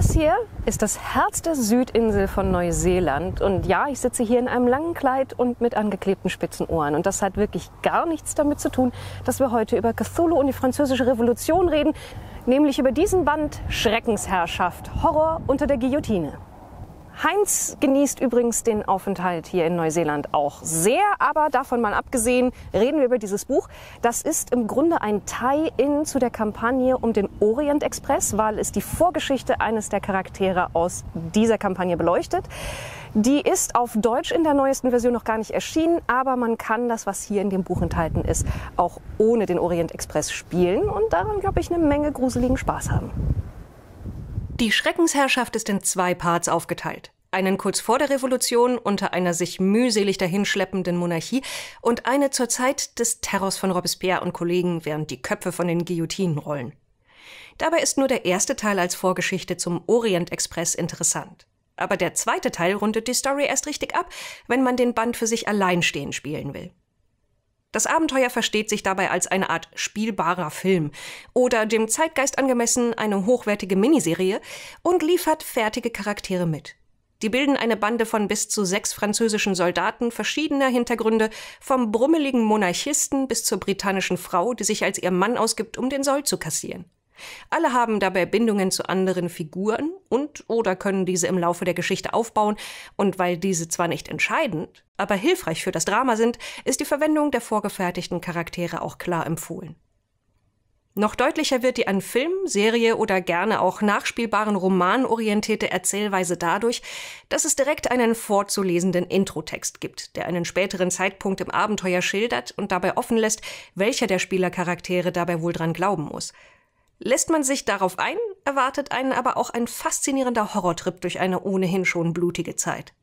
Das hier ist das Herz der Südinsel von Neuseeland. Und ja, ich sitze hier in einem langen Kleid und mit angeklebten spitzen Ohren. Und das hat wirklich gar nichts damit zu tun, dass wir heute über Cthulhu und die Französische Revolution reden. Nämlich über diesen Band Schreckensherrschaft, Horror unter der Guillotine. Heinz genießt übrigens den Aufenthalt hier in Neuseeland auch sehr, aber davon mal abgesehen, reden wir über dieses Buch. Das ist im Grunde ein Tie-in zu der Kampagne um den Orient Express, weil es die Vorgeschichte eines der Charaktere aus dieser Kampagne beleuchtet. Die ist auf Deutsch in der neuesten Version noch gar nicht erschienen, aber man kann das, was hier in dem Buch enthalten ist, auch ohne den Orient Express spielen und daran, glaube ich, eine Menge gruseligen Spaß haben. Die Schreckensherrschaft ist in 2 Parts aufgeteilt. Einen kurz vor der Revolution unter einer sich mühselig dahinschleppenden Monarchie und eine zur Zeit des Terrors von Robespierre und Kollegen, während die Köpfe von den Guillotinen rollen. Dabei ist nur der erste Teil als Vorgeschichte zum Orient Express interessant. Aber der zweite Teil rundet die Story erst richtig ab, wenn man den Band für sich alleinstehend spielen will. Das Abenteuer versteht sich dabei als eine Art spielbarer Film oder dem Zeitgeist angemessen eine hochwertige Miniserie und liefert fertige Charaktere mit. Die bilden eine Bande von bis zu 6 französischen Soldaten verschiedener Hintergründe, vom brummeligen Monarchisten bis zur britannischen Frau, die sich als ihr Mann ausgibt, um den Sold zu kassieren. Alle haben dabei Bindungen zu anderen Figuren oder können diese im Laufe der Geschichte aufbauen, und weil diese zwar nicht entscheidend, aber hilfreich für das Drama sind, ist die Verwendung der vorgefertigten Charaktere auch klar empfohlen. Noch deutlicher wird die an Film, Serie oder gerne auch nachspielbaren Roman orientierte Erzählweise dadurch, dass es direkt einen vorzulesenden Introtext gibt, der einen späteren Zeitpunkt im Abenteuer schildert und dabei offen lässt, welcher der Spielercharaktere dabei wohl dran glauben muss. Lässt man sich darauf ein, erwartet einen aber auch ein faszinierender Horrortrip durch eine ohnehin schon blutige Zeit.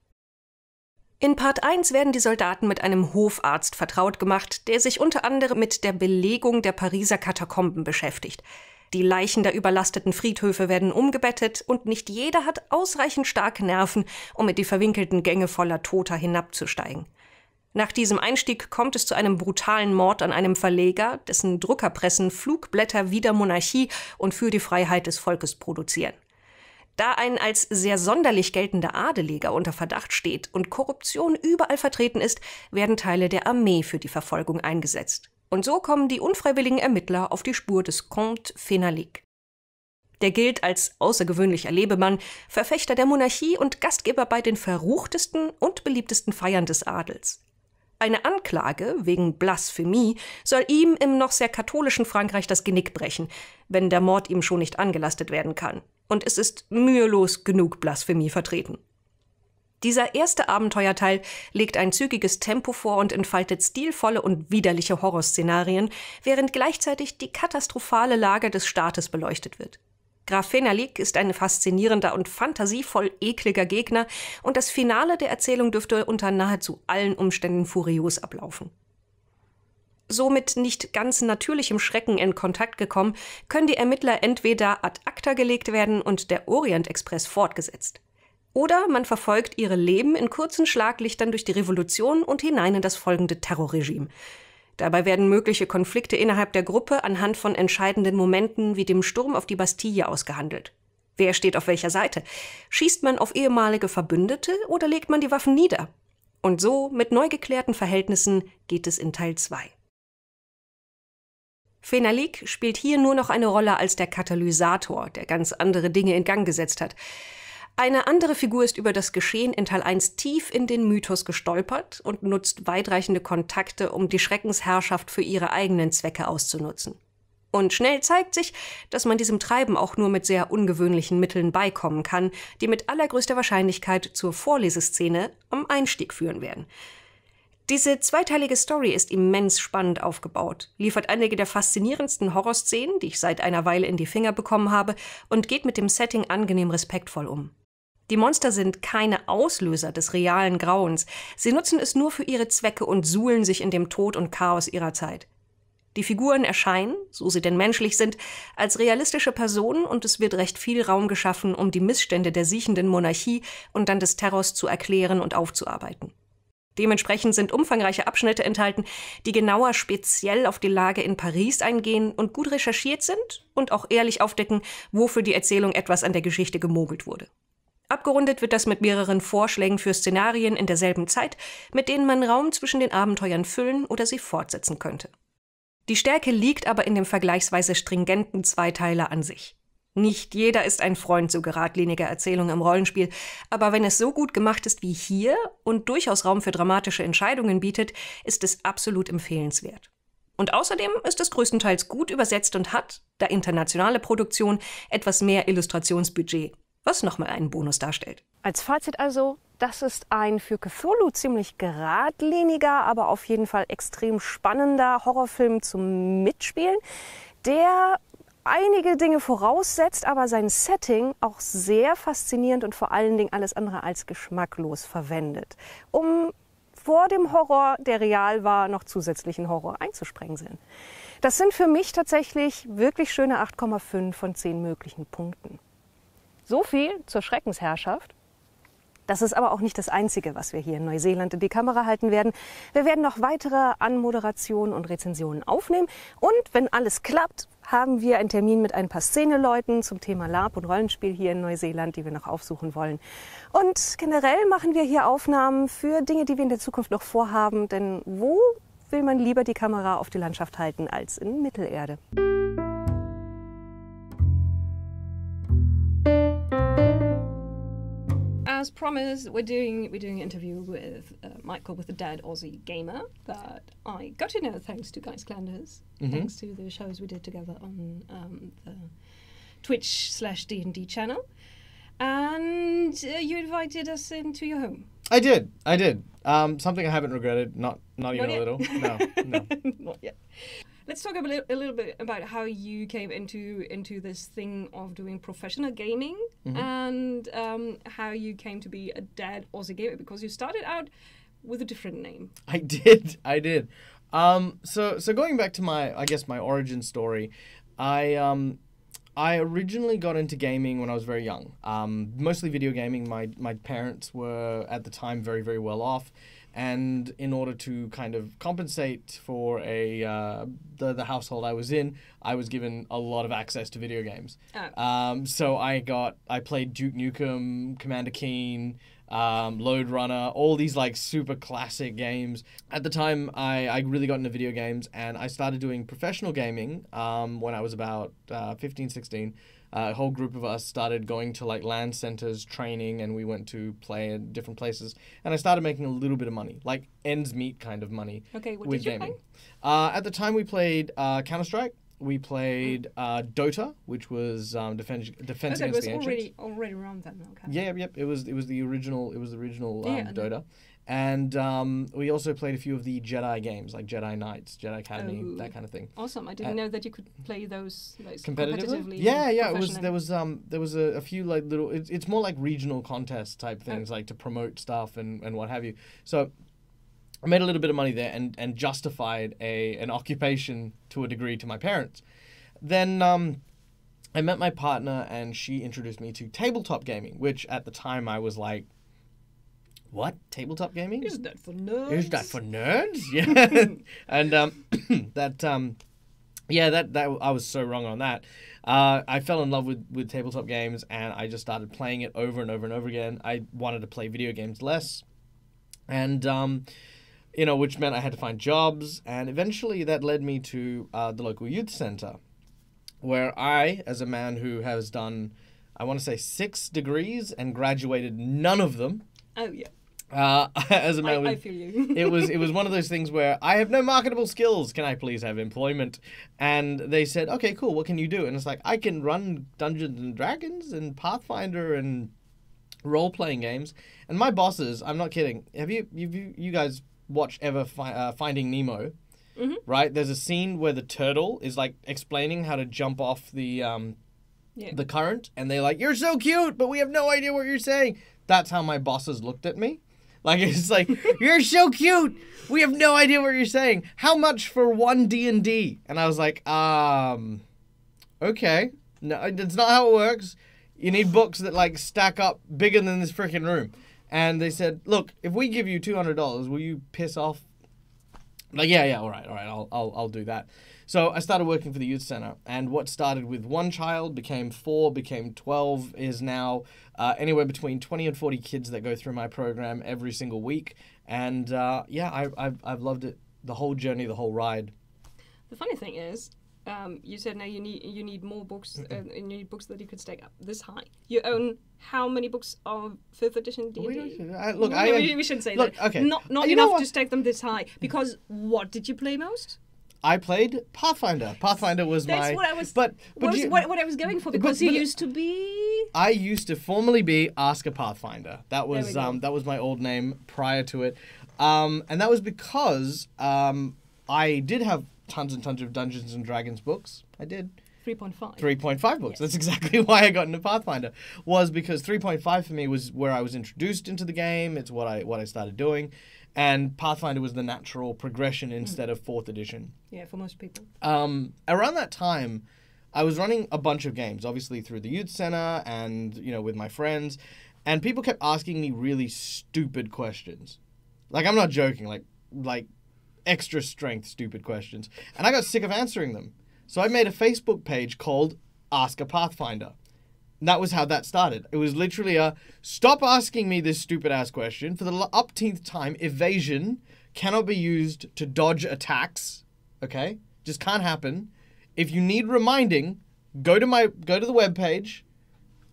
In Part 1 werden die Soldaten mit einem Hofarzt vertraut gemacht, der sich unter anderem mit der Belegung der Pariser Katakomben beschäftigt. Die Leichen der überlasteten Friedhöfe werden umgebettet und nicht jeder hat ausreichend starke Nerven, um in die verwinkelten Gänge voller Toter hinabzusteigen. Nach diesem Einstieg kommt es zu einem brutalen Mord an einem Verleger, dessen Druckerpressen Flugblätter wider Monarchie und für die Freiheit des Volkes produzieren. Da ein als sehr sonderlich geltender Adeliger unter Verdacht steht und Korruption überall vertreten ist, werden Teile der Armee für die Verfolgung eingesetzt. Und so kommen die unfreiwilligen Ermittler auf die Spur des Comte Fenalik. Der gilt als außergewöhnlicher Lebemann, Verfechter der Monarchie und Gastgeber bei den verruchtesten und beliebtesten Feiern des Adels. Eine Anklage wegen Blasphemie soll ihm im noch sehr katholischen Frankreich das Genick brechen, wenn der Mord ihm schon nicht angelastet werden kann. Und es ist mühelos genug Blasphemie vertreten. Dieser erste Abenteuerteil legt ein zügiges Tempo vor und entfaltet stilvolle und widerliche Horrorszenarien, während gleichzeitig die katastrophale Lage des Staates beleuchtet wird. Graf Fenalik ist ein faszinierender und fantasievoll ekliger Gegner und das Finale der Erzählung dürfte unter nahezu allen Umständen furios ablaufen. So mit nicht ganz natürlichem Schrecken in Kontakt gekommen, können die Ermittler entweder ad acta gelegt werden und der Orient Express fortgesetzt. Oder man verfolgt ihre Leben in kurzen Schlaglichtern durch die Revolution und hinein in das folgende Terrorregime. Dabei werden mögliche Konflikte innerhalb der Gruppe anhand von entscheidenden Momenten wie dem Sturm auf die Bastille ausgehandelt. Wer steht auf welcher Seite? Schießt man auf ehemalige Verbündete oder legt man die Waffen nieder? Und so, mit neu geklärten Verhältnissen, geht es in Teil 2. Fenalik spielt hier nur noch eine Rolle als der Katalysator, der ganz andere Dinge in Gang gesetzt hat. Eine andere Figur ist über das Geschehen in Teil 1 tief in den Mythos gestolpert und nutzt weitreichende Kontakte, um die Schreckensherrschaft für ihre eigenen Zwecke auszunutzen. Und schnell zeigt sich, dass man diesem Treiben auch nur mit sehr ungewöhnlichen Mitteln beikommen kann, die mit allergrößter Wahrscheinlichkeit zur Vorleseszene am Einstieg führen werden. Diese zweiteilige Story ist immens spannend aufgebaut, liefert einige der faszinierendsten Horrorszenen, die ich seit einer Weile in die Finger bekommen habe, und geht mit dem Setting angenehm respektvoll um. Die Monster sind keine Auslöser des realen Grauens, sie nutzen es nur für ihre Zwecke und suhlen sich in dem Tod und Chaos ihrer Zeit. Die Figuren erscheinen, so sie denn menschlich sind, als realistische Personen und es wird recht viel Raum geschaffen, um die Missstände der siechenden Monarchie und dann des Terrors zu erklären und aufzuarbeiten. Dementsprechend sind umfangreiche Abschnitte enthalten, die genauer speziell auf die Lage in Paris eingehen und gut recherchiert sind und auch ehrlich aufdecken, wofür die Erzählung etwas an der Geschichte gemogelt wurde. Abgerundet wird das mit mehreren Vorschlägen für Szenarien in derselben Zeit, mit denen man Raum zwischen den Abenteuern füllen oder sie fortsetzen könnte. Die Stärke liegt aber in dem vergleichsweise stringenten Zweiteiler an sich. Nicht jeder ist ein Freund so geradliniger Erzählung im Rollenspiel, aber wenn es so gut gemacht ist wie hier und durchaus Raum für dramatische Entscheidungen bietet, ist es absolut empfehlenswert. Und außerdem ist es größtenteils gut übersetzt und hat, da internationale Produktion, etwas mehr Illustrationsbudget, was nochmal einen Bonus darstellt. Als Fazit also, das ist ein für Cthulhu ziemlich geradliniger, aber auf jeden Fall extrem spannender Horrorfilm zum Mitspielen, der einige Dinge voraussetzt, aber sein Setting auch sehr faszinierend und vor allen Dingen alles andere als geschmacklos verwendet, um vor dem Horror, der real war, noch zusätzlichen Horror einzusprengseln. Das sind für mich tatsächlich wirklich schöne 8,5 von 10 möglichen Punkten. So viel zur Schreckensherrschaft. Das ist aber auch nicht das Einzige, was wir hier in Neuseeland in die Kamera halten werden. Wir werden noch weitere Anmoderationen und Rezensionen aufnehmen. Und wenn alles klappt, haben wir einen Termin mit ein paar Szeneleuten zum Thema LARP und Rollenspiel hier in Neuseeland, die wir noch aufsuchen wollen. Und generell machen wir hier Aufnahmen für Dinge, die wir in der Zukunft noch vorhaben. Denn wo will man lieber die Kamera auf die Landschaft halten als in Mittelerde? As promised, we're doing an interview with Michael, with the dead Aussie Gamer that I got to know thanks to Guys Clanders, thanks to the shows we did together on the Twitch/D&D channel. And you invited us into your home. I did. Something I haven't regretted, not even a little. No. Not yet. Let's talk a little bit about how you came into this thing of doing professional gaming and how you came to be a dead Aussie gamer, because you started out with a different name. I did. So going back to my origin story, I originally got into gaming when I was very young. Mostly video gaming. My parents were at the time very, very well off. And in order to kind of compensate for the household I was in, I was given a lot of access to video games. Oh. So I played Duke Nukem, Commander Keen, Lode Runner, all these like super classic games. At the time, I really got into video games, and I started doing professional gaming when I was about 15, 16. A whole group of us started going to like LAN centers, training, and we went to play in different places. And I started making a little bit of money, like ends meet kind of money. Okay, what with did you gaming. play? At the time, we played Counter-Strike. We played Dota, which was defense against the ancients. It was already around then. Okay. Yeah. It was the original. Yeah, Dota. And we also played a few of the Jedi games, like Jedi Knights, Jedi Academy, that kind of thing. Awesome! I didn't know that you could play those competitively. Yeah. There was a few like little. It's more like regional contest type things, like to promote stuff and what have you. So I made a little bit of money there and justified an occupation to a degree to my parents. Then I met my partner, and she introduced me to tabletop gaming, which at the time I was like, what? Tabletop gaming? Is that for nerds? Is that for nerds? Yeah. And that I was so wrong on that. I fell in love with tabletop games, and I just started playing it over and over and over again. I wanted to play video games less. And which meant I had to find jobs, and eventually that led me to the local youth center, where I, as a man who has done, I want to say 6 degrees and graduated none of them. Oh yeah. As a man, I feel you. it was one of those things where I have no marketable skills. Can I please have employment? And they said, okay, cool. What can you do? And it's like, I can run Dungeons and Dragons and Pathfinder and role-playing games. And my bosses, I'm not kidding. Have you guys watched ever Finding Nemo? Mm-hmm. Right? There's a scene where the turtle is like explaining how to jump off the current, and they're like, "You're so cute, but we have no idea what you're saying." That's how my bosses looked at me. Like, it's like, "You're so cute, we have no idea what you're saying. How much for 1 D&D?" And I was like, okay. No, that's not how it works. You need books that like stack up bigger than this freaking room. And they said, look, if we give you $200, will you piss off? Like, yeah, all right, I'll do that. So I started working for the youth center, and what started with 1 child became 4, became 12, is now anywhere between 20 and 40 kids that go through my program every single week. And I've loved it, the whole journey, the whole ride. The funny thing is, you said now you need more books, you need books that you could stack up this high. You own how many books of 5th edition D&D? We shouldn't say that. Okay. Not enough to stack them this high. Because what did you play most? I played Pathfinder. Pathfinder was That's what I was. What I was going for, because you used to be. I used to formerly be Ask a Pathfinder. That was my old name prior to it, and that was because I did have tons and tons of Dungeons and Dragons books. I did. 3.5. 3.5 books. Yes. That's exactly why I got into Pathfinder. Was because 3.5 for me was where I was introduced into the game. It's what I started doing. And Pathfinder was the natural progression instead of 4th edition. Yeah, for most people. Around that time, I was running a bunch of games, obviously through the youth center and, with my friends. And people kept asking me really stupid questions. Like, I'm not joking, like extra strength stupid questions. And I got sick of answering them. So I made a Facebook page called Ask a Pathfinder. That was how that started. It was literally stop asking me this stupid-ass question. For the upteenth time, evasion cannot be used to dodge attacks. Okay? Just can't happen. If you need reminding, go to the webpage,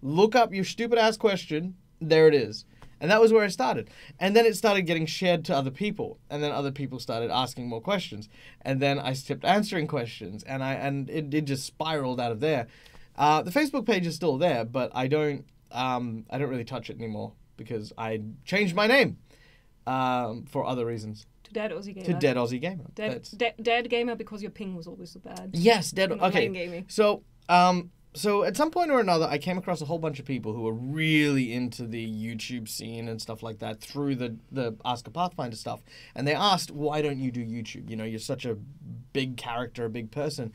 look up your stupid-ass question. There it is. And that was where I started. And then it started getting shared to other people. And then other people started asking more questions. And then I kept answering questions. And it just spiraled out of there. The Facebook page is still there, but I don't really touch it anymore because I changed my name for other reasons. To Dead Aussie Gamer. To Dead Aussie Gamer. Dead Gamer because your ping was always so bad. Yes, Dead. Okay. Gaming. So at some point or another, I came across a whole bunch of people who were really into the YouTube scene and stuff like that through the Ask a Pathfinder stuff, and they asked, "Why don't you do YouTube? You're such a big character, a big person."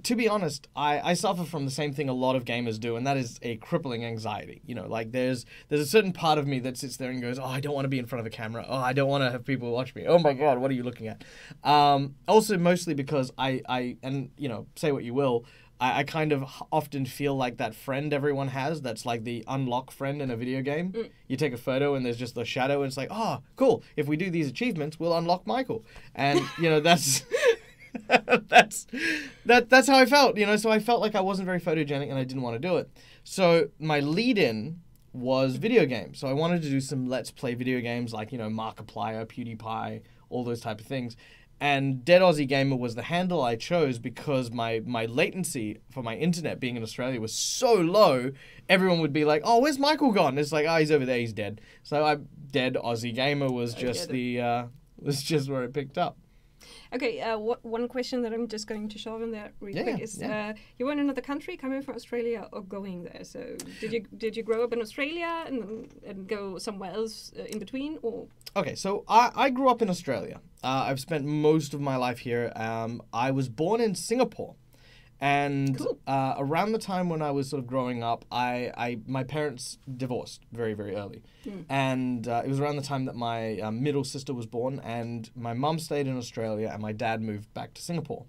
To be honest, I suffer from the same thing a lot of gamers do, and that is a crippling anxiety. There's a certain part of me that sits there and goes, oh, I don't want to be in front of a camera. Oh, I don't want to have people watch me. Oh my God, what are you looking at? Also, mostly because say what you will, I kind of often feel like that friend everyone has that's like the unlock friend in a video game. You take a photo and there's just the shadow and it's like, oh, cool. If we do these achievements, we'll unlock Michael. And, that's... that's how I felt, so I felt like I wasn't very photogenic and I didn't want to do it. So my lead-in was video games. So I wanted to do some Let's Play video games like, Markiplier, PewDiePie, all those type of things. And Dead Aussie Gamer was the handle I chose because my latency for my internet being in Australia was so low, everyone would be like, oh, where's Michael gone? It's like, oh, he's over there, he's dead. So Dead Aussie Gamer was just was just where it picked up. Okay, one question that I'm just going to shove in there really quick is, you were in another country, coming from Australia or going there? So did you grow up in Australia and go somewhere else in between, or? Okay, so I grew up in Australia. I've spent most of my life here. I was born in Singapore. And cool. Around the time when I was sort of growing up, my parents divorced very, very early. And it was around the time that my middle sister was born, and my mum stayed in Australia and my dad moved back to Singapore.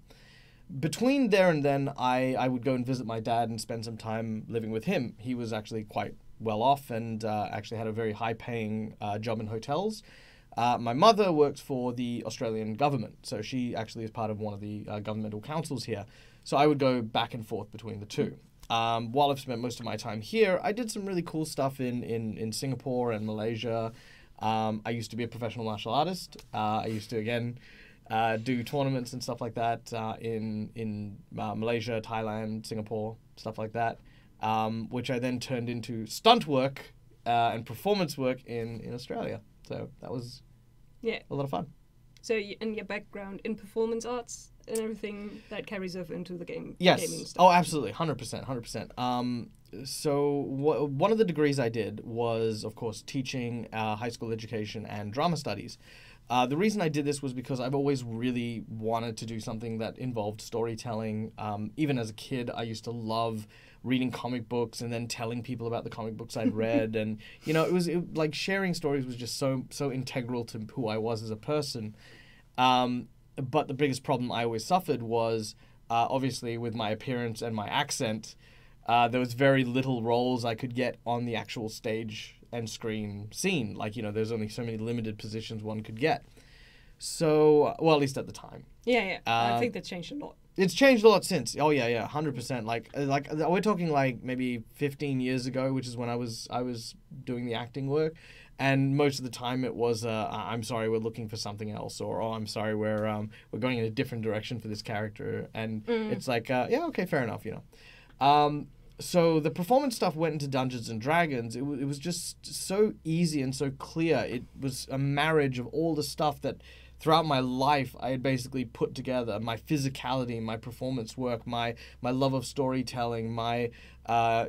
Between there and then, I would go and visit my dad and spend some time living with him. He was actually quite well off and actually had a very high-paying job in hotels. My mother works for the Australian government, so she actually is part of one of the governmental councils here. So I would go back and forth between the two. While I've spent most of my time here, I did some really cool stuff in Singapore and Malaysia. I used to be a professional martial artist. I used to, again, do tournaments and stuff like that in Malaysia, Thailand, Singapore, stuff like that, which I then turned into stunt work and performance work in Australia. So that was a lot of fun. So in your background in performance arts and everything, that carries over into the gaming stuff? Oh, absolutely. 100%. So one of the degrees I did was, of course, teaching high school education and drama studies. The reason I did this was because I've always really wanted to do something that involved storytelling. Even as a kid, I used to love reading comic books and then telling people about the comic books I'd read. And, you know, like sharing stories was just so integral to who I was as a person. But the biggest problem I always suffered was, obviously, with my appearance and my accent, there was very little roles I could get on the actual stage and screen scene. Like, you know, there's only so many limited positions one could get. So, well, at least at the time. Yeah. I think that changed a lot. It's changed a lot since. Oh, yeah, 100%. Like we're talking like maybe 15 years ago, which is when I was doing the acting work. And most of the time it was, I'm sorry, we're looking for something else, or oh, I'm sorry, we're going in a different direction for this character. And it's like, yeah, okay, fair enough, you know. So the performance stuff went into Dungeons and Dragons. It was just so easy and so clear. It was a marriage of all the stuff that throughout my life I had basically put together: my physicality, my performance work, my love of storytelling, my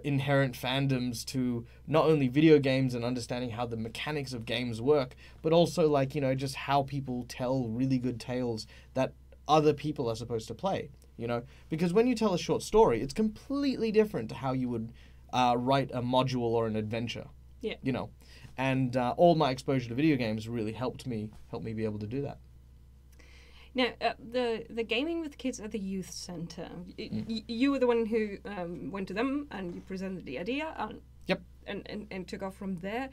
inherent fandoms to not only video games and understanding how the mechanics of games work, but also, like, you know, just how people tell really good tales that other people are supposed to play. You know, because when you tell a short story, it's completely different to how you would write a module or an adventure. Yeah. You know, and all my exposure to video games really helped me be able to do that. Now, the gaming with kids at the youth center, you were the one who went to them and you presented the idea. Yep. And took off from there.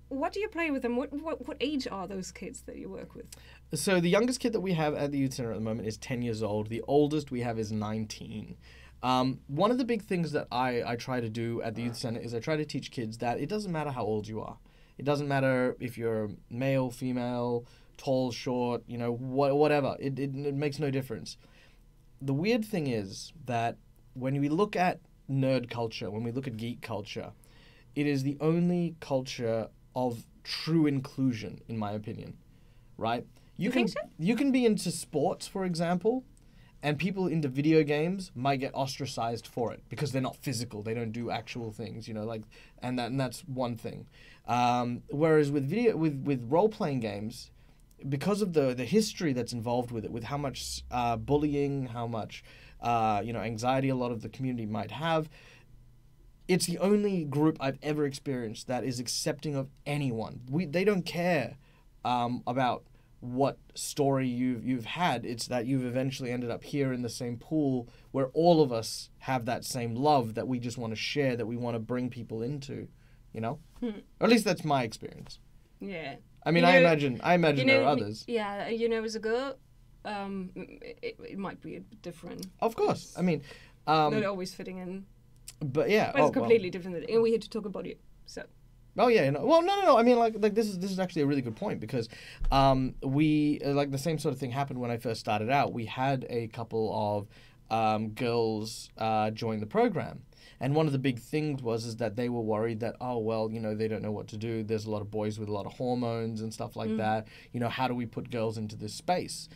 What do you play with them? What age are those kids that you work with? So the youngest kid that we have at the youth center at the moment is 10 years old. The oldest we have is 19. One of the big things that I try to do at the youth center is I try to teach kids that it doesn't matter how old you are. It doesn't matter if you're male, female, tall, short, you know, whatever. It makes no difference. The weird thing is that when we look at nerd culture, when we look at geek culture, it is the only culture of true inclusion, in my opinion, right? You can be into sports, for example, and people into video games might get ostracized for it because they're not physical, they don't do actual things, you know, like, and that's one thing. Whereas with role-playing games, because of the history that's involved with it, with how much bullying, how much anxiety a lot of the community might have, it's the only group I've ever experienced that is accepting of anyone. They don't care about what story you've had. It's that you've eventually ended up here in the same pool where all of us have that same love that we just want to share, that we want to bring people into, you know? Or at least that's my experience. Yeah. I mean, I imagine there are others. Yeah, you know, as a girl, it might be a bit different. Of course. I mean... not always fitting in. But yeah, but it's completely different, and we had to talk about it. So. Oh yeah, no. Well, no. I mean, like this is actually a really good point because, we like the same sort of thing happened when I first started out. We had a couple of girls join the program, and one of the big things was that they were worried that, oh well, you know, they don't know what to do. There's a lot of boys with a lot of hormones and stuff like that. You know, how do we put girls into this space?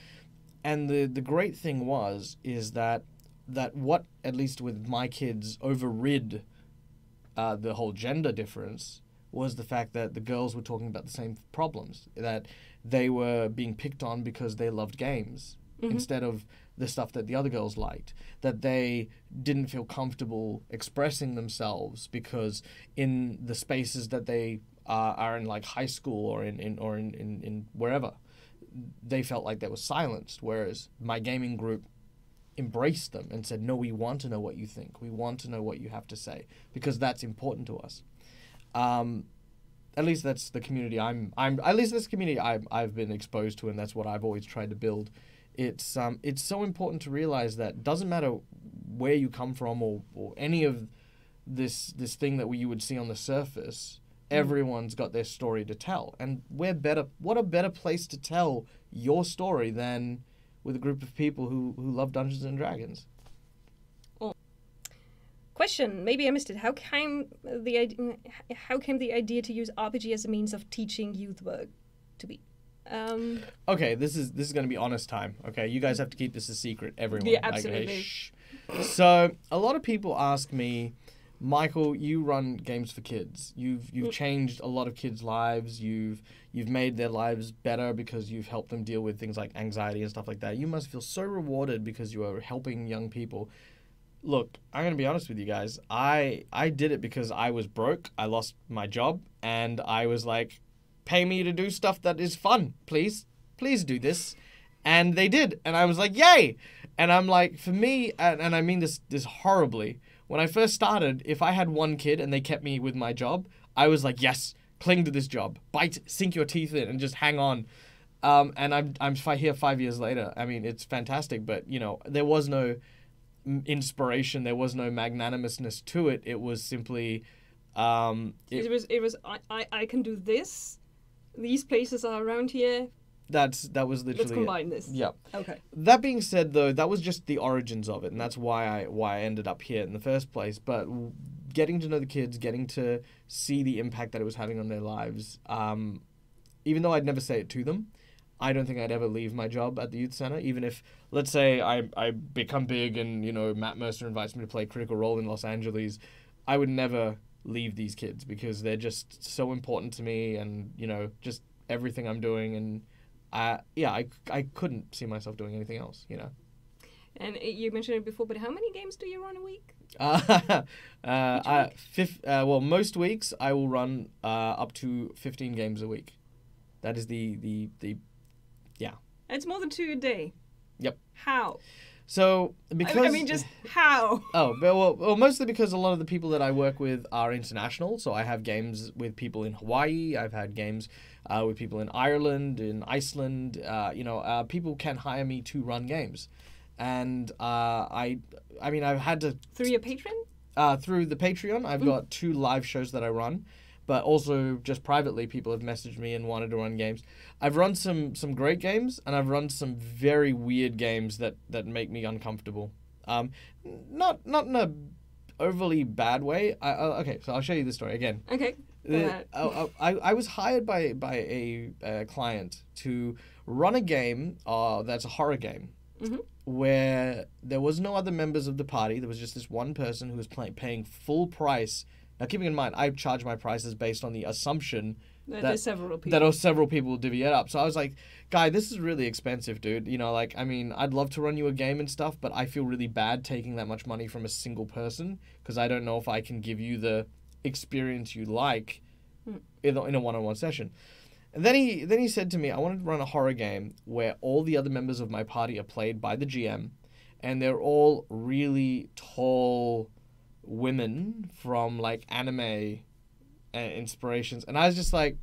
And the great thing is that what, at least with my kids, overrid the whole gender difference was the fact that the girls were talking about the same problems, that they were being picked on because they loved games instead of the stuff that the other girls liked, that they didn't feel comfortable expressing themselves because in the spaces that they are in, like high school or in wherever, they felt like they were silenced, whereas my gaming group embraced them and said, no, we want to know what you think. We want to know what you have to say because that's important to us. At least that's the community I've been exposed to, and that's what I've always tried to build. It's so important to realize that it doesn't matter where you come from or any of this thing that you would see on the surface. Everyone's got their story to tell, and what a better place to tell your story than with a group of people who love Dungeons and Dragons. Oh. Question, maybe I missed it. How came the idea to use RPG as a means of teaching youth work to be? Okay, this is going to be honest time. Okay, you guys have to keep this a secret, everyone. Yeah, absolutely. Like, hey, shh. So a lot of people ask me, Michael, you run games for kids. You've changed a lot of kids' lives. You've made their lives better because you've helped them deal with things like anxiety and stuff like that. You must feel so rewarded because you are helping young people. Look, I'm going to be honest with you guys. I did it because I was broke. I lost my job. And I was like, pay me to do stuff that is fun, please. Please do this. And they did. And I was like, yay. And I'm like, for me, and I mean this horribly, when I first started, if I had one kid and they kept me with my job, I was like, yes, cling to this job. Bite, sink your teeth in and just hang on. And I'm here 5 years later. I mean, it's fantastic. But, you know, there was no inspiration. There was no magnanimousness to it. It was simply... It was I can do this. These places are around here. That was literally Let's combine this. Yeah. Okay. That being said, though, that was just the origins of it, and that's why I ended up here in the first place. But getting to know the kids, getting to see the impact that it was having on their lives, even though I'd never say it to them, I don't think I'd ever leave my job at the youth center. Even if, let's say, I become big and, you know, Matt Mercer invites me to play Critical Role in Los Angeles, I would never leave these kids because they're just so important to me, and, you know, just everything I'm doing. And I couldn't see myself doing anything else, you know. And you mentioned it before, but how many games do you run a week? Well, most weeks I will run up to 15 games a week. That is the yeah. It's more than 2 a day. Yep. How? So, because... I mean, just how? Oh, well, mostly because a lot of the people that I work with are international. So I have games with people in Hawaii. I've had games with people in Ireland, in Iceland. People can hire me to run games. And I mean, I've had to... Through your Patreon? Through the Patreon. I've got 2 live shows that I run. But also, just privately, people have messaged me and wanted to run games. I've run some great games, and I've run some very weird games that make me uncomfortable. Not in a overly bad way. Okay, so I'll show you the story again. Okay. I was hired by a client to run a game that's a horror game. Mm-hmm. Where there was no other members of the party. There was just this one person who was paying full price. Now, keeping in mind, I charge my prices based on the assumption that there's several people. That several people divvy it up. So I was like, guy, this is really expensive, dude. You know, like, I mean, I'd love to run you a game and stuff, but I feel really bad taking that much money from a single person because I don't know if I can give you the experience you like in a one-on-one session. And then he said to me, I wanted to run a horror game where all the other members of my party are played by the GM, and they're all really tall women from like anime inspirations. And I was just like,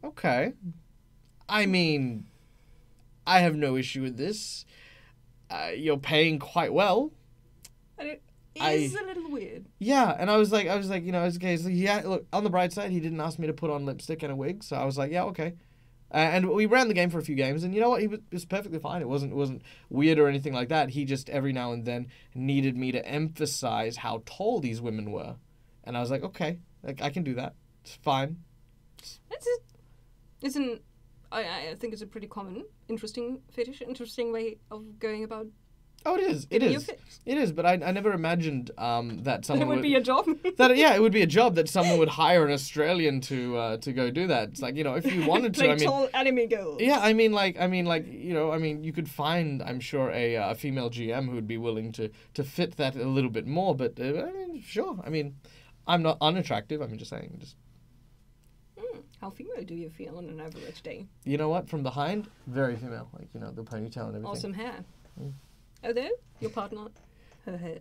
okay, I mean, I have no issue with this. You're paying quite well. It is a little weird. Yeah, and I was like, you know, it's okay. So yeah, look, on the bright side, he didn't ask me to put on lipstick and a wig, so I was like, yeah, okay. And we ran the game for a few games, and you know what? He was perfectly fine. It wasn't weird or anything like that. He just every now and then needed me to emphasize how tall these women were, and I was like, okay, like I can do that. It's fine. I think it's a pretty common, interesting fetish, interesting way of going about. Oh, it is. It is. It is. But I never imagined that someone would be a job. It would be a job that someone would hire an Australian to go do that. It's like, you know, if you wanted to, play tall anime girls. Yeah, I mean, you could find, I'm sure, a female GM who would be willing to fit that a little bit more. But I mean, sure. I mean, I'm not unattractive. I'm just saying, How female do you feel on an average day? You know what? From behind, very female. Like, you know, the ponytail and everything. Awesome hair. Although your partner, her hair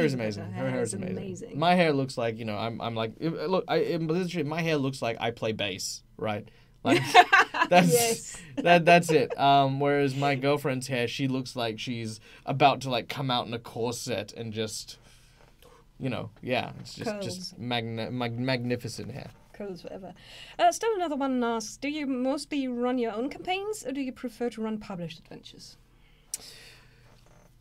is amazing. Her hair is amazing. My hair looks like, you know, I'm like, look, literally my hair looks like I play bass, right? Like that's it. Whereas my girlfriend's hair, she looks like she's about to like come out in a corset and just, you know, yeah, it's just magnificent hair. Curls forever. Still another one asks, do you mostly run your own campaigns or do you prefer to run published adventures?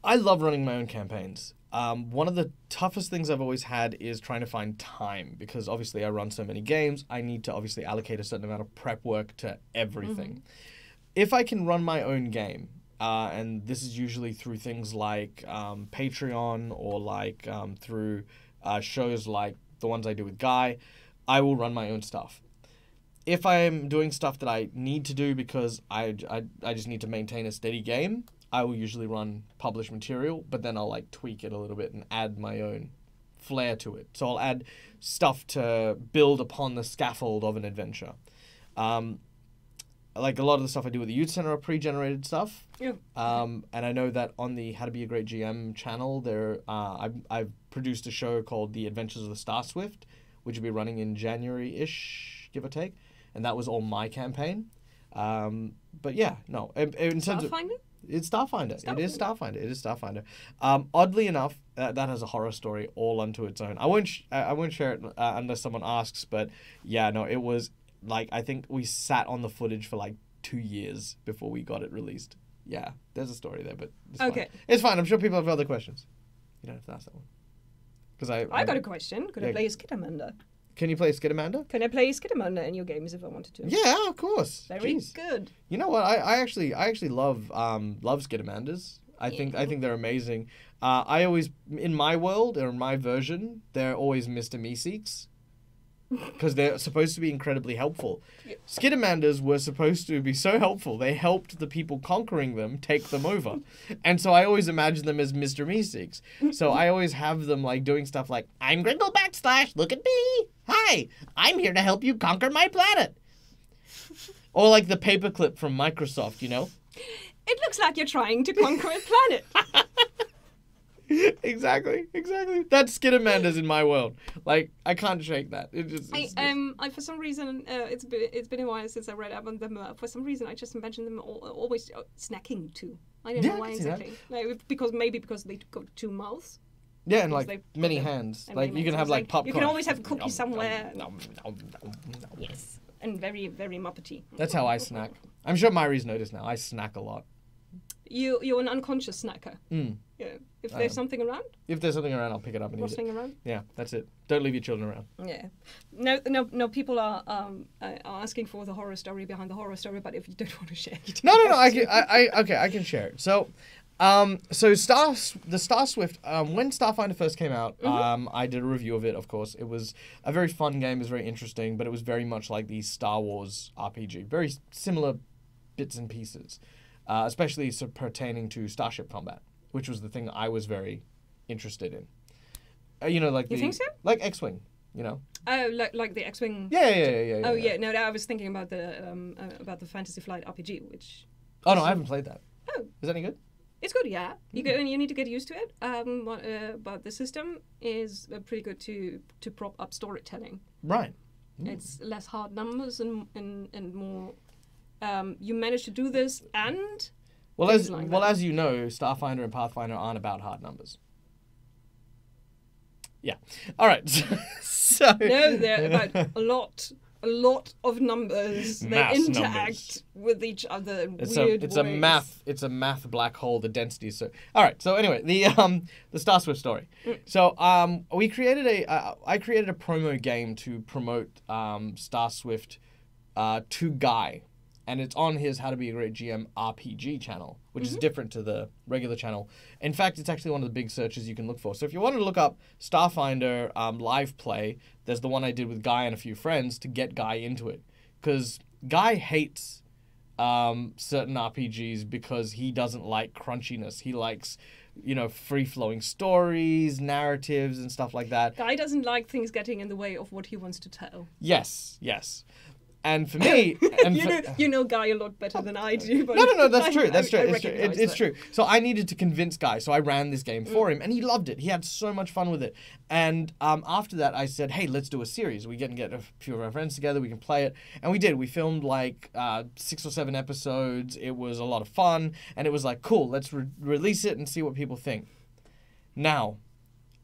I love running my own campaigns. One of the toughest things I've always had is trying to find time because obviously I run so many games. I need to obviously allocate a certain amount of prep work to everything. Mm-hmm. If I can run my own game, and this is usually through things like Patreon or like through shows like the ones I do with Guy, I will run my own stuff. If I am doing stuff that I need to do because I just need to maintain a steady game, I will usually run published material, but then I'll like tweak it a little bit and add my own flair to it. So I'll add stuff to build upon the scaffold of an adventure. Like a lot of the stuff I do with the Youth Center are pre-generated stuff. Yeah. And I know that on the How to Be a Great GM channel, I've produced a show called The Adventures of the Star Swift, which will be running in January-ish, give or take. And that was all my campaign. But yeah, no. In terms of Starfinder? It's Starfinder. It is Starfinder. Oddly enough, that has a horror story all unto its own. I won't share it unless someone asks. But yeah, no, it was like I think we sat on the footage for like 2 years before we got it released. Yeah, there's a story there, but it's fine. It's fine. I'm sure people have other questions. You don't have to ask that one. Because I got a question. Could I play as Skidamander? Can you play Skidamander? Can I play Skidamander in your games if I wanted to? Yeah, of course. Very good. You know what? I actually love Skidamanders. I think they're amazing. I always, in my world or in my version, they're always Mr. Meeseeks. Because they're supposed to be incredibly helpful. Yep. Skidamanders were supposed to be so helpful. They helped the people conquering them take them over. And so I always imagine them as Mr. Meeseeks. So I always have them like doing stuff like, I'm Gringle Backslash, look at me. Hi, I'm here to help you conquer my planet. Or like the paperclip from Microsoft, you know? It looks like you're trying to conquer a planet. Exactly. That's Skidamanders in my world. Like, I can't shake that. I for some reason, it's been a while since I read up on them. For some reason, I just imagine them always snacking too. I don't know why exactly. Like, because they've got 2 mouths. Yeah, and like many hands. Like you can have like popcorn. You can always have a cookie somewhere. Yes, and very, very Muppety. That's how I snack. I'm sure Mháires noticed now. I snack a lot. You're an unconscious snacker. Yeah. If there's something around? If there's something around, I'll pick it up and eat it. Around? Yeah, that's it. Don't leave your children around. Yeah. No. People are asking for the horror story behind the horror story, but if you don't want to share, you No. I can share it. So, the Star Swift. When Starfinder first came out, I did a review of it. Of course, it was a very fun game. It was very interesting, but it was very much like the Star Wars RPG. Very similar bits and pieces. Especially pertaining to starship combat, which was the thing I was very interested in. You know, like you think so? Like X-Wing, you know. Oh, like the X-Wing. Yeah. Oh yeah, no, I was thinking about the Fantasy Flight RPG, which. Oh no, I haven't played that. Oh, is that any good? It's good, yeah. You need to get used to it. But the system is pretty good to prop up storytelling. Right. It's less hard numbers and more. You manage to do this and... As you know, Starfinder and Pathfinder aren't about hard numbers. Yeah. All right. So no, they're about a lot of numbers. They interact with each other. It's a math black hole. The density. So all right. So anyway, the Star Swift story. So I created a promo game to promote Star Swift to Guy. And it's on his How to Be a Great GM RPG channel, which is different to the regular channel. In fact, it's actually one of the big searches you can look for. So if you wanted to look up Starfinder live play, there's the one I did with Guy and a few friends to get Guy into it. Because Guy hates certain RPGs because he doesn't like crunchiness. He likes, free-flowing stories, narratives, and stuff like that. Guy doesn't like things getting in the way of what he wants to tell. Yes. And for me, you know Guy a lot better than I do. But no, that's true. It's true. So I needed to convince Guy, so I ran this game for him, and he loved it. He had so much fun with it. And after that, I said, "Hey, let's do a series. We can get a few of our friends together. We can play it." And we did. We filmed like 6 or 7 episodes. It was a lot of fun, and it was like, cool. Let's release it and see what people think. Now,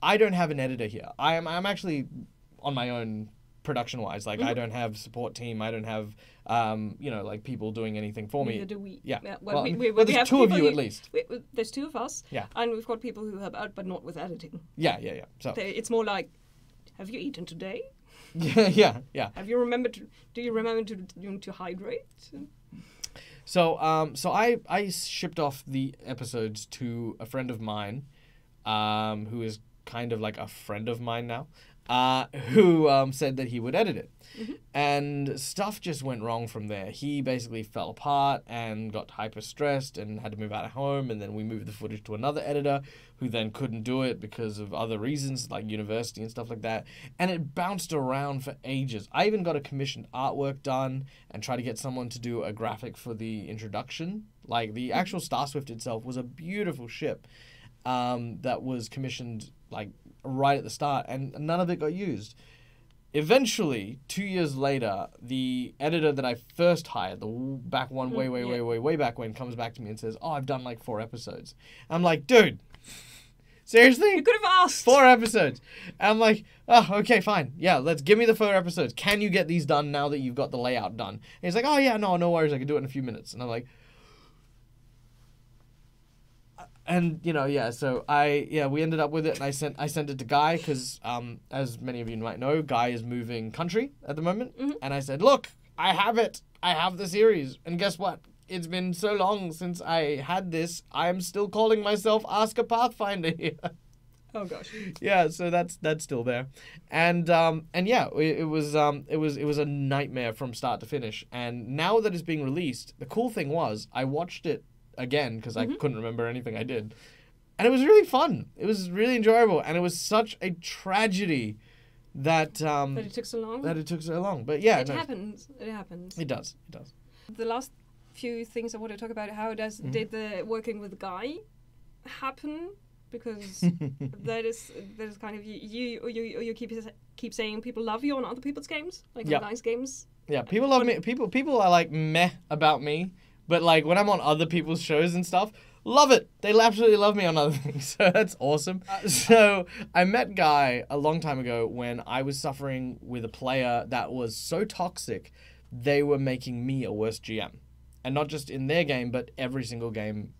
I don't have an editor here. I'm actually on my own. Production-wise, like I don't have support team. I don't have, like people doing anything for me. Neither do we. Yeah. Well, there's 2 of you at least. There's 2 of us. Yeah. And we've got people who help out, but not with editing. Yeah. So it's more like, have you eaten today? Yeah. Have you remembered? Do you remember to hydrate? So I shipped off the episodes to a friend of mine, who is kind of like a friend of mine now. who said that he would edit it. And stuff just went wrong from there. He basically fell apart and got hyper stressed and had to move out of home, and then we moved the footage to another editor who then couldn't do it because of other reasons like university and stuff like that, and it bounced around for ages. I even got a commissioned artwork done and tried to get someone to do a graphic for the introduction. Like the actual Star Swift itself was a beautiful ship that was commissioned like right at the start, and none of it got used. Eventually, 2 years later, the editor that I first hired, the back one way back when, comes back to me and says, "Oh, I've done like 4 episodes." I'm like, dude, seriously? You could have asked. 4 episodes. And I'm like, oh, okay, fine. Yeah, let's give me the 4 episodes. Can you get these done now that you've got the layout done? And he's like, oh yeah, no worries. I can do it in a few minutes. And I'm like, and so we ended up with it, and I sent it to Guy because as many of you might know, Guy is moving country at the moment, and I said, look, I have it, I have the series, and guess what? It's been so long since I had this. I am still calling myself Ask a Pathfinder here. Oh gosh. Yeah, so that's still there, and yeah, it was a nightmare from start to finish. And now that it's being released, the cool thing was I watched it again because I couldn't remember anything I did, and it was really fun. It was really enjoyable, and it was such a tragedy that it took so long. But yeah, it happens. It does. The last few things I want to talk about, how did the working with Guy happen? Because that is kind of you keep saying people love you on other people's games, like on Guy's games. Yeah, people love me. People are like meh about me. But, like, when I'm on other people's shows and stuff, love it. They absolutely love me on other things. So that's awesome. So I met Guy a long time ago when I was suffering with a player that was so toxic, they were making me a worse GM. And not just in their game, but every single game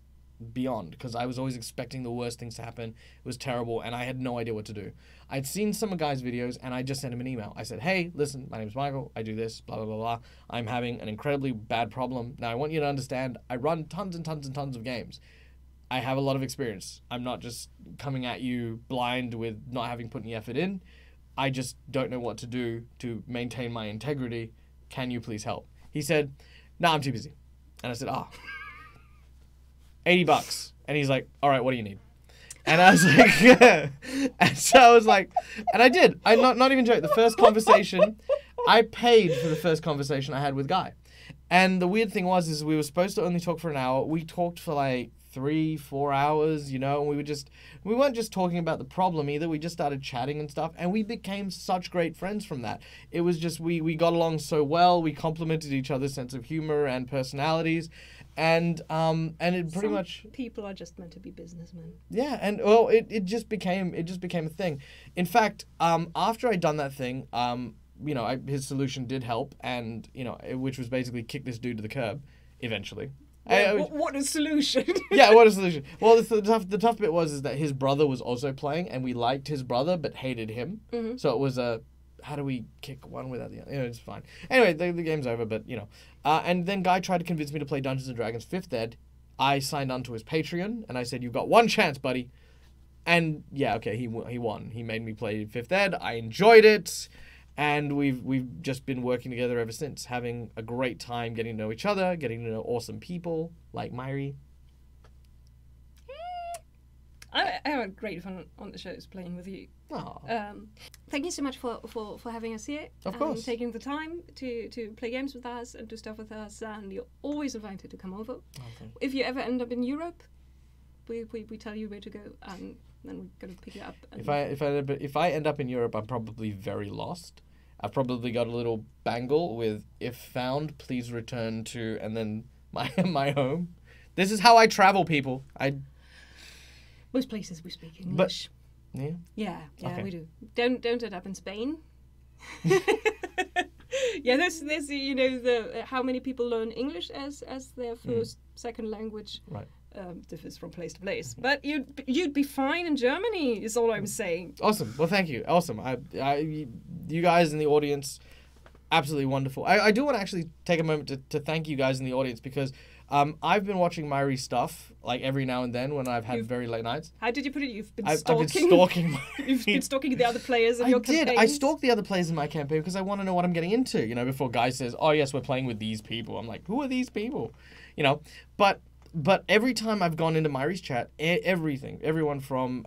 beyond. Because I was always expecting the worst things to happen. It was terrible, and I had no idea what to do. I'd seen some of Guy's videos, and I just sent him an email. I said, hey, listen, my name's Michael. I do this, blah, blah, blah, blah. I'm having an incredibly bad problem. Now, I want you to understand, I run tons and tons and tons of games. I have a lot of experience. I'm not just coming at you blind with not having put any effort in. I just don't know what to do to maintain my integrity. Can you please help? He said, nah, I'm too busy. And I said, $80. And he's like, all right, what do you need? And I was like, and so I was like, and I did. I not even joke. The first conversation, I paid for the first conversation I had with Guy. And the weird thing was we were supposed to only talk for an hour. We talked for like 3-4 hours, and we weren't just talking about the problem either. We just started chatting and stuff, and we became such great friends from that. It was just, we got along so well. We complemented each other's sense of humor and personalities. And it pretty much, people are just meant to be businessmen. Yeah, and well, it just became a thing. In fact, after I'd done that thing, his solution did help, and which was basically kick this dude to the curb, eventually. Well, what a solution! Yeah, what a solution. Well, the tough bit was that his brother was also playing, and we liked his brother but hated him. So it was how do we kick one without the other? It's fine. Anyway, the game's over, but and then Guy tried to convince me to play Dungeons & Dragons 5th Ed. I signed on to his Patreon, and I said, you've got one chance, buddy. And yeah, okay, he won. He made me play 5th Ed. I enjoyed it, and we've just been working together ever since, having a great time getting to know each other, getting to know awesome people like Mháires. I had great fun on the shows playing with you. Thank you so much for having us here. Of course. Taking the time to play games with us and do stuff with us. And you're always invited to come over. If you ever end up in Europe, we tell you where to go, and then we're going to pick you up. And if I end up in Europe, I'm probably very lost. I've probably got a little bangle with, if found, please return to, and then my home. This is how I travel, people. Most places we speak English. Yeah, okay. We do. Don't end up in Spain. Yeah, there's the how many people learn English as their first second language. Right. Differs from place to place, but you'd be fine in Germany. Is all I'm saying. Awesome. Well, thank you. Awesome. You guys in the audience, absolutely wonderful. I do want to actually take a moment to thank you guys in the audience, because I've been watching Mháires stuff like every now and then when I've had very late nights. How did you put it? You've been I've stalking. been stalking. You've been stalking the other players in your campaigns. I stalk the other players in my campaign because I want to know what I'm getting into. You know, before Guy says, "Oh yes, we're playing with these people," I'm like, "Who are these people?" You know, but every time I've gone into Mháires chat, everyone from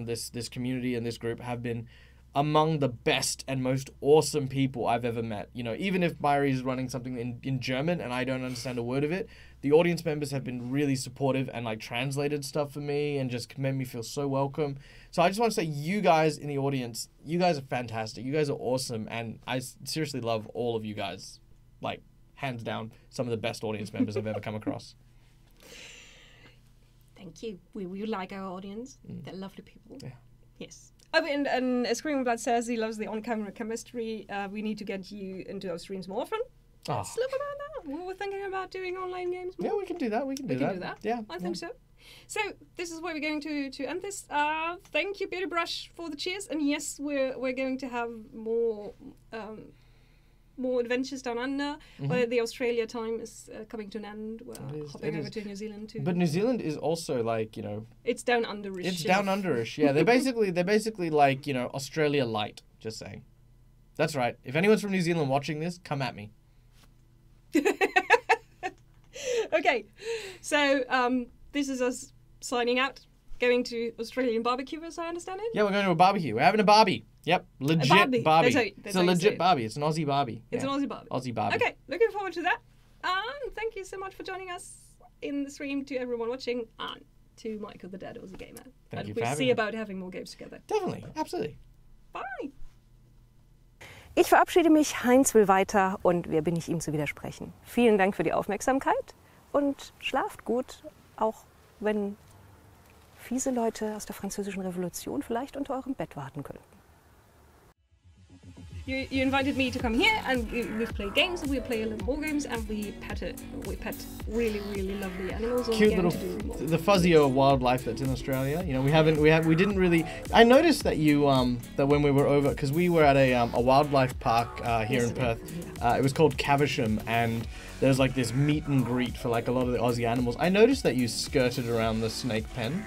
this community and this group have been among the best and most awesome people I've ever met. You know, even if Mháires is running something in German and I don't understand a word of it, the audience members have been really supportive and like translated stuff for me and just made me feel so welcome. So I just want to say, you guys in the audience, you guys are fantastic. You guys are awesome, and I seriously love all of you guys. Like, hands down, some of the best audience members I've ever come across. Thank you. We like our audience. They're lovely people. Yeah. Yes. Oh, and Screaming Blood says he loves the on-camera chemistry. We need to get you into our streams more often. Let's look about that. We were thinking about doing online games more. Yeah, we can do that. We can do that. Yeah, I think so. So this is where we're going to end this. Thank you, Peter Brush, for the cheers. And yes, we're going to have more adventures down under. Where the Australia time is coming to an end. We're hopping over to New Zealand too. But New Zealand is also like, you know, it's down underish. It's down underish. Yeah, they're basically like, you know, Australia light. Just saying. That's right. If anyone's from New Zealand watching this, come at me. Okay, so this is us signing out, going to Australian barbecue, as I understand it. Yeah, we're going to a barbecue. We're having a barbie. Yep, legit barbie. It's a legit barbie. It's an Aussie barbie. It's an Aussie barbie. Aussie barbie. Okay, looking forward to that. Thank you so much for joining us in the stream, to everyone watching, and to Michael, the Dad Aussie Gamer. Thank you for having me. We'll see about having more games together. Definitely, absolutely. Bye. Ich verabschiede mich, Heinz will weiter und wer bin ich, ihm zu widersprechen. Vielen Dank für die Aufmerksamkeit und schlaft gut, auch wenn fiese Leute aus der Französischen Revolution vielleicht unter eurem Bett warten könnten. You invited me to come here, and we've played games, and we play a little more games, and we pet really, really lovely animals. Cute little, the fuzzier wildlife that's in Australia. You know, we didn't really. I noticed that you that when we were over, because we were at a wildlife park here in Perth. It was called Caversham, and there's like this meet and greet for like a lot of the Aussie animals. I noticed that you skirted around the snake pen,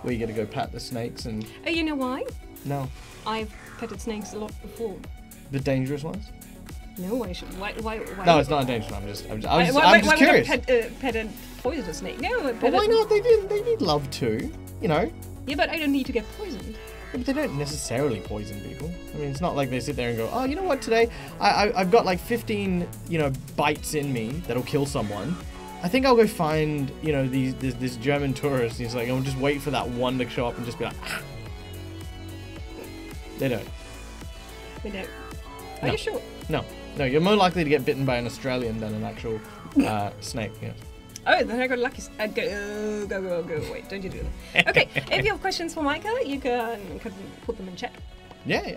where you get to go pat the snakes and. You know why? No. I've petted snakes a lot before. The dangerous ones? No, I should. Why? No, it's not a dangerous one. I'm just curious. Why would I pet a poisonous snake? No, but why not? They need love too. You know. Yeah, but I don't need to get poisoned. Yeah, but they don't necessarily poison people. I mean, it's not like they sit there and go, oh, you know what? Today I've got like 15 bites in me that'll kill someone. I think I'll go find this German tourist. He's like, I'll just wait for that one to show up and just be like, ah. They don't. They don't. Are you sure? No, you're more likely to get bitten by an Australian than an actual snake. Yes. Oh, then I got lucky. Go. Wait, don't you do that. Okay, if you have questions for Michael, you can put them in chat. Yeah.